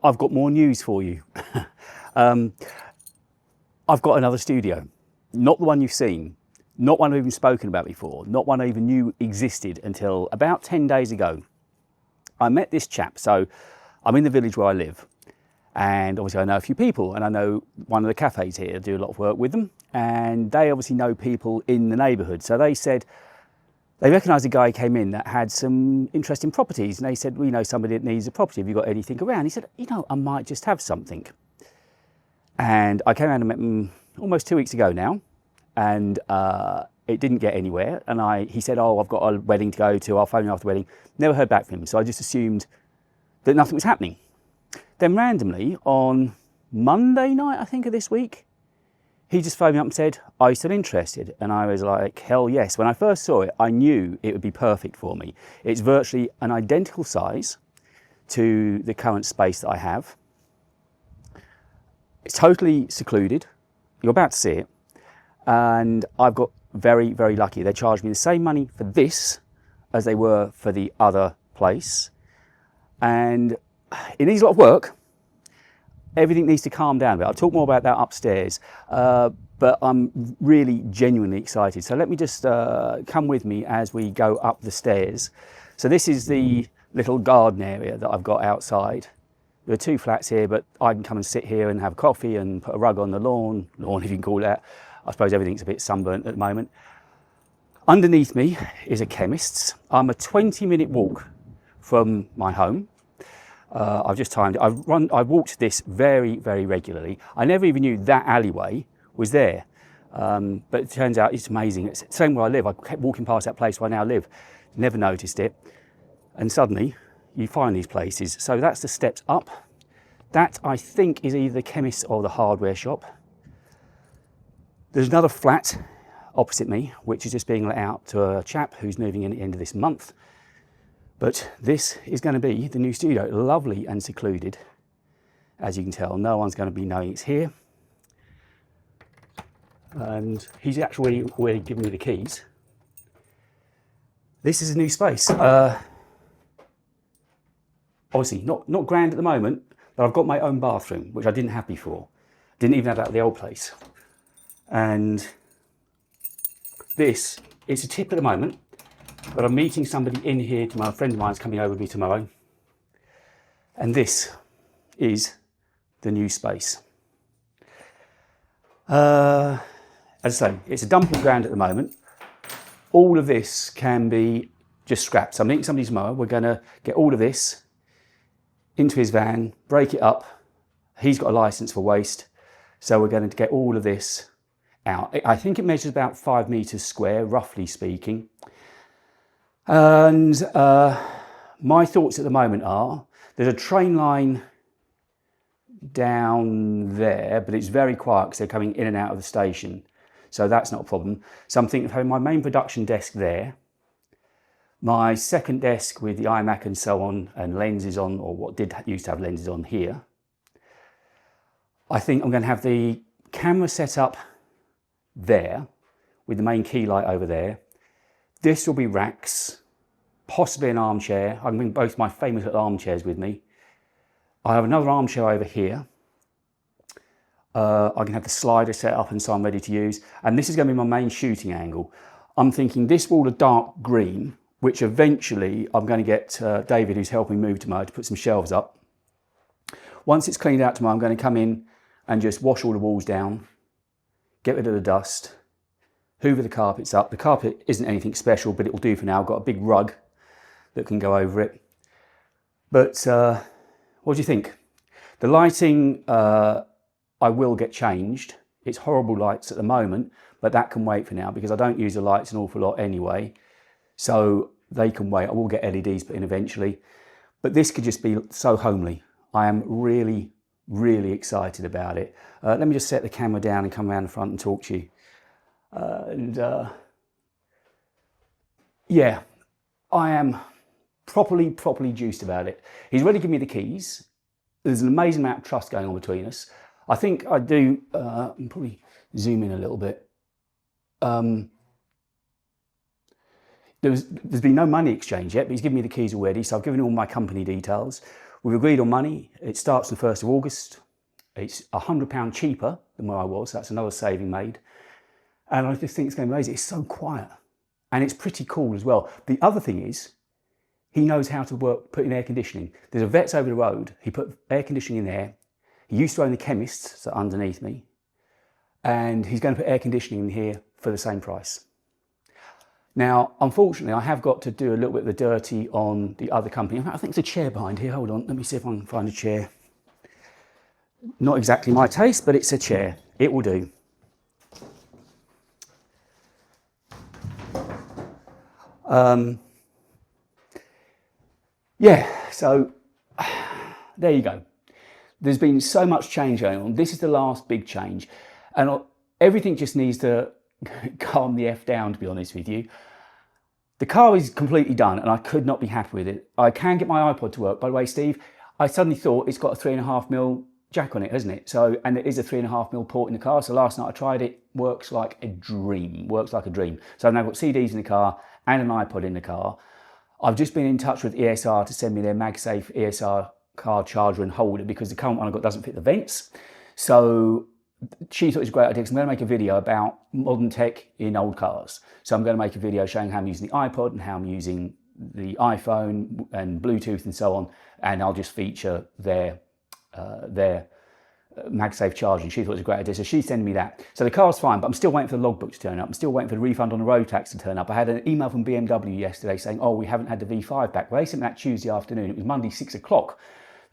I've got more news for you. um, I've got another studio, not the one you've seen, not one I've even spoken about before, not one I even knew existed until about 10 days ago. I met this chap, so I'm in the village where I live, and obviously I know a few people, and I know one of the cafes here, I do a lot of work with them, and they obviously know people in the neighbourhood. So they said, they recognised a guy who came in that had some interesting properties, and they said, we know somebody that needs a property, have you got anything around? He said, you know, I might just have something. And I came around and met him almost 2 weeks ago now, and it didn't get anywhere. And he said, oh, I've got a wedding to go to, I'll phone you after the wedding. Never heard back from him, so I just assumed that nothing was happening. Then randomly, on Monday night, I think, of this week, he just phoned me up and said, are you still interested? And I was like, hell yes. When I first saw it, I knew it would be perfect for me. It's virtually an identical size to the current space that I have. It's totally secluded. You're about to see it. And I've got very, very lucky. They charged me the same money for this as they were for the other place. And it needs a lot of work. Everything needs to calm down a bit. I'll talk more about that upstairs. But I'm really genuinely excited. So let me just come with me as we go up the stairs. So this is the little garden area that I've got outside. There are 2 flats here, but I can come and sit here and have coffee and put a rug on the lawn if you can call it that. I suppose everything's a bit sunburnt at the moment. Underneath me is a chemist's. I'm a 20-minute walk from my home. I've just timed it. I've walked this very, very regularly. I never even knew that alleyway was there. But it turns out it's amazing. It's the same where I live. I kept walking past that place where I now live. Never noticed it. And suddenly you find these places. So that's the steps up. That, I think, is either the chemist or the hardware shop. There's another flat opposite me, which is just being let out to a chap who's moving in at the end of this month. But this is going to be the new studio, lovely and secluded. As you can tell, no one's going to be knowing it's here. And he's actually already given me the keys. This is a new space. Obviously, not grand at the moment, but I've got my own bathroom, which I didn't have before. Didn't even have that at the old place. And this, it's a tip at the moment, but I'm meeting somebody in here tomorrow. A friend of mine's coming over with me tomorrow. And this is the new space. As I say, it's a dumping ground at the moment. All of this can be just scrapped. So I'm meeting somebody tomorrow. We're going to get all of this into his van, break it up. He's got a license for waste. So we're going to get all of this out. I think it measures about 5 meters square, roughly speaking. And my thoughts at the moment are, there's a train line down there, but it's very quiet because they're coming in and out of the station. So that's not a problem. So I'm thinking of having my main production desk there, my second desk with the iMac and so on, and lenses on, or what did used to have lenses on here. I think I'm going to have the camera set up there with the main key light over there. This will be racks, possibly an armchair. I can bring both my famous little armchairs with me. I have another armchair over here. I can have the slider set up and so I'm ready to use. And this is going to be my main shooting angle. I'm thinking this wall of dark green, which eventually I'm going to get David, who's helping move tomorrow, to put some shelves up. Once it's cleaned out tomorrow, I'm going to come in and just wash all the walls down, get rid of the dust, hoover the carpets up. The carpet isn't anything special, but it will do for now. I've got a big rug that can go over it. But what do you think? The lighting, I will get changed. It's horrible lights at the moment, but that can wait for now because I don't use the lights an awful lot anyway. So they can wait. I will get LEDs put in eventually. But this could just be so homely. I am really, really excited about it. Let me just set the camera down and come around the front and talk to you. Yeah, I am properly juiced about it. He's already given me the keys. There's an amazing amount of trust going on between us. I think I do, I'll probably zoom in a little bit. There's been no money exchange yet, but he's given me the keys already, so I've given him all my company details. We've agreed on money. It starts on the 1st of August. It's £100 cheaper than where I was. That's another saving made. And I just think it's going to be amazing. It's so quiet. And it's pretty cool as well. The other thing is, he knows how to put in air conditioning. There's a Vets over the road. He put air conditioning in there. He used to own the Chemists, so underneath me. And he's going to put air conditioning in here for the same price. Now, unfortunately, I have got to do a little bit of the dirty on the other company. I think there's a chair behind here. Hold on, let me see if I can find a chair. Not exactly my taste, but it's a chair. It will do. Yeah, so there you go. There's been so much change going on. This is the last big change. And everything just needs to calm the F down, to be honest with you. The car is completely done and I could not be happy with it. I can get my iPod to work. By the way, Steve, I suddenly thought it's got a 3.5mm jack on it, hasn't it? So, and it is a 3.5mm port in the car. So last night I tried it. Works like a dream. Works like a dream. So I've now got CDs in the car and an iPod in the car. I've just been in touch with ESR to send me their MagSafe ESR car charger and holder because the current one I've got doesn't fit the vents. So she thought it was a great idea because I'm going to make a video about modern tech in old cars. So I'm going to make a video showing how I'm using the iPod and how I'm using the iPhone and Bluetooth and so on. And I'll just feature their MagSafe charging. She thought it was a great idea. So she's sending me that. So the car's fine, but I'm still waiting for the logbook to turn up. I'm still waiting for the refund on the road tax to turn up. I had an email from BMW yesterday saying, oh, we haven't had the V5 back. Well, they sent me that Tuesday afternoon. It was Monday, 6 o'clock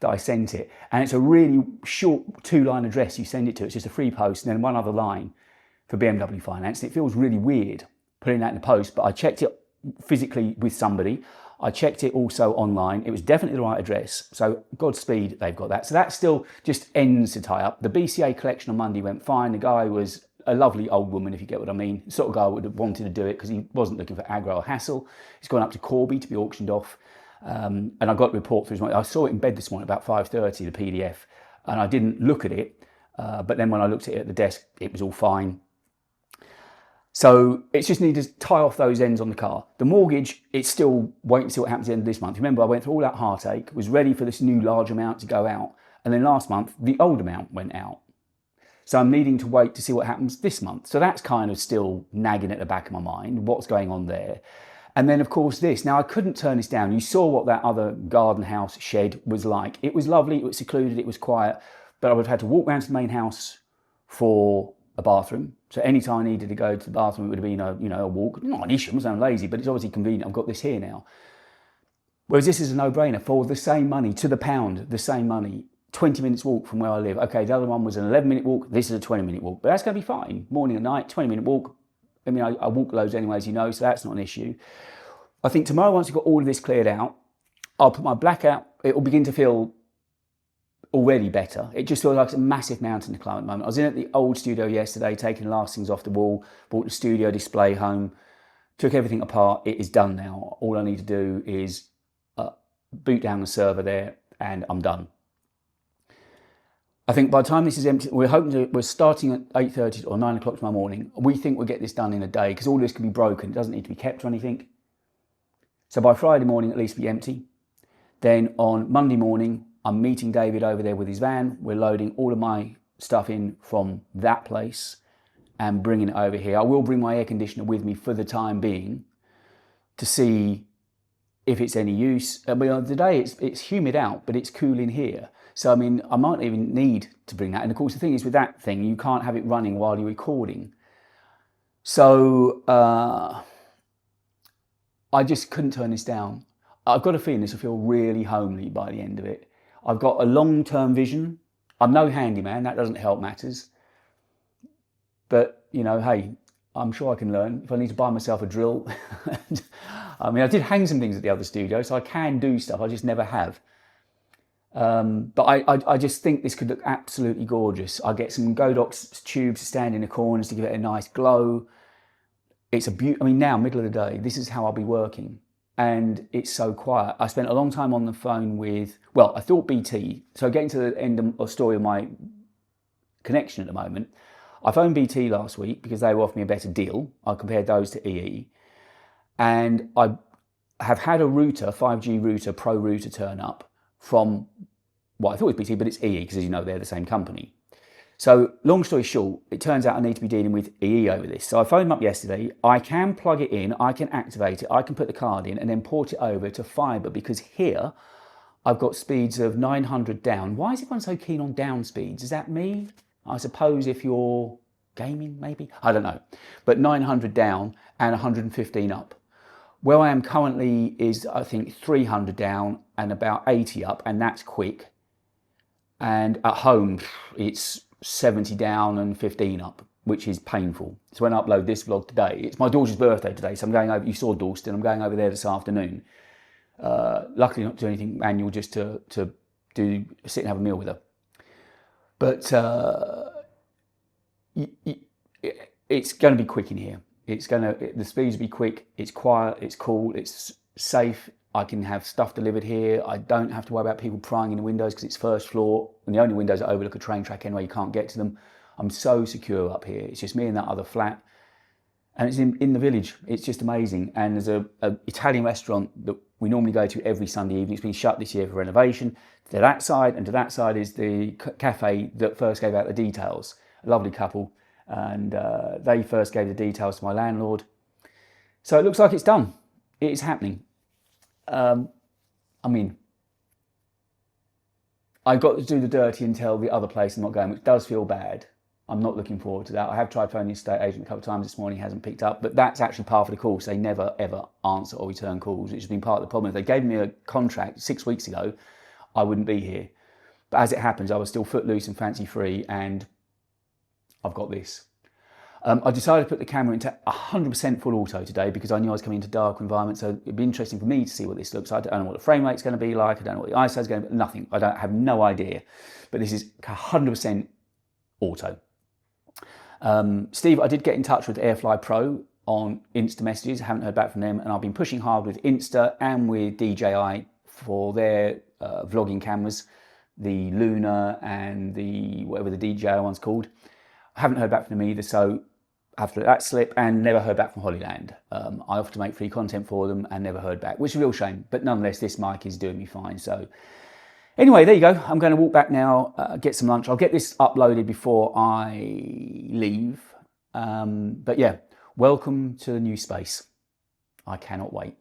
that I sent it. And it's a really short 2-line address you send it to. It's just a free post and then one other line for BMW Finance. And it feels really weird putting that in the post, but I checked it physically with somebody. I checked it also online. It was definitely the right address. So Godspeed, they've got that. So that still just ends the tie-up. The BCA collection on Monday went fine. The guy was a lovely old woman, if you get what I mean. The sort of guy I would have wanted to do it because he wasn't looking for aggro or hassle. He's gone up to Corby to be auctioned off. And I got a report through his morning. I saw it in bed this morning about 5:30, the PDF, and I didn't look at it. But then when I looked at it at the desk, it was all fine. So it's just need to tie off those ends on the car. The mortgage, it's still waiting to see what happens at the end of this month. Remember, I went through all that heartache, was ready for this new large amount to go out. And then last month, the old amount went out. So I'm needing to wait to see what happens this month. So that's kind of still nagging at the back of my mind, what's going on there. And then, of course, this. Now, I couldn't turn this down. You saw what that other garden house shed was like. It was lovely, it was secluded, it was quiet. But I would have had to walk round to the main house for a bathroom. So any time I needed to go to the bathroom, it would have been a walk. Not an issue, I'm saying lazy, but it's obviously convenient. I've got this here now. Whereas this is a no-brainer for the same money, to the pound, the same money. 20 minutes walk from where I live. Okay, the other one was an 11-minute walk. This is a 20-minute walk, but that's going to be fine. Morning and night, 20-minute walk. I mean, I walk loads anyway, as you know, so that's not an issue. I think tomorrow, once we've got all of this cleared out, I'll put my blackout. It will begin to feel already better. It just feels like it's a massive mountain to climb at the moment. I was in at the old studio yesterday, taking the last things off the wall, brought the studio display home, took everything apart. It is done now. All I need to do is boot down the server there and I'm done. I think by the time this is empty, we're starting at 8:30 or 9 o'clock tomorrow morning. We think we'll get this done in a day because all this can be broken. It doesn't need to be kept or anything. So by Friday morning, at least be empty. Then on Monday morning, I'm meeting David over there with his van. We're loading all of my stuff in from that place and bringing it over here. I will bring my air conditioner with me for the time being to see if it's any use. I mean, today it's humid out, but it's cool in here. So, I mean, I might even need to bring that. And of course, the thing is with that thing, you can't have it running while you're recording. So, I just couldn't turn this down. I've got a feeling this will feel really homely by the end of it. I've got a long-term vision. I'm no handyman, that doesn't help matters. But, you know, hey, I'm sure I can learn. If I need to buy myself a drill. I mean, I did hang some things at the other studio, so I can do stuff, I just never have. But I just think this could look absolutely gorgeous. I get some Godox tubes to stand in the corners to give it a nice glow. It's a beauty. I mean, now, middle of the day, this is how I'll be working. And it's so quiet. I spent a long time on the phone with, well, I thought BT. So getting to the end of the story of my connection at the moment, I phoned BT last week because they offered me a better deal. I compared those to EE. And I have had a router, 5G router, Pro router turn up from what I thought was BT, but it's EE, because as you know, they're the same company. So long story short, it turns out I need to be dealing with EE over this. So I phoned them up yesterday. I can plug it in, I can activate it, I can put the card in and then port it over to fibre, because here I've got speeds of 900 down. Why is everyone so keen on down speeds? Is that me? I suppose if you're gaming, maybe? I don't know. But 900 down and 115 up. Where I am currently is, I think, 300 down and about 80 up, and that's quick. And at home, it's 70 down and 15 up, which is painful. So when I upload this vlog today, it's my daughter's birthday today, so I'm going over, you saw Dalston, I'm going over there this afternoon. Luckily not to do anything manual, just to sit and have a meal with her. But it's going to be quick in here. The speeds will be quick, it's quiet, it's cool, it's safe. I can have stuff delivered here. I don't have to worry about people prying in the windows because it's first floor and the only windows that overlook a train track anyway, you can't get to them. I'm so secure up here. It's just me and that other flat. And it's in the village. It's just amazing. And there's a Italian restaurant that we normally go to every Sunday evening. It's been shut this year for renovation. To that side and to that side is the cafe that first gave out the details. A lovely couple. And they first gave the details to my landlord. So it looks like it's done. It is happening. I mean, I got to do the dirty and tell the other place I'm not going, which does feel bad. I'm not looking forward to that. I have tried phoning the estate agent a couple of times this morning, he hasn't picked up, but that's actually part of the course. They never ever answer or return calls, which has been part of the problem. If they gave me a contract 6 weeks ago, I wouldn't be here. But as it happens, I was still footloose and fancy free, and I've got this. I decided to put the camera into 100% full auto today because I knew I was coming into dark environment, so it'd be interesting for me to see what this looks like. I don't know what the frame rate's going to be like, I don't know what the ISO is going to be, nothing. I have no idea. But this is 100% auto. Steve, I did get in touch with AirFly Pro on Insta messages, I haven't heard back from them, and I've been pushing hard with Insta and with DJI for their vlogging cameras, the Luna and the whatever the DJI one's called. I haven't heard back from them either, so after that slip, and never heard back from Hollyland. I offered to make free content for them and never heard back, which is a real shame, but nonetheless this mic is doing me fine. So anyway, there you go. I'm going to walk back now, get some lunch. I'll get this uploaded before I leave. But yeah, welcome to the new space. I cannot wait.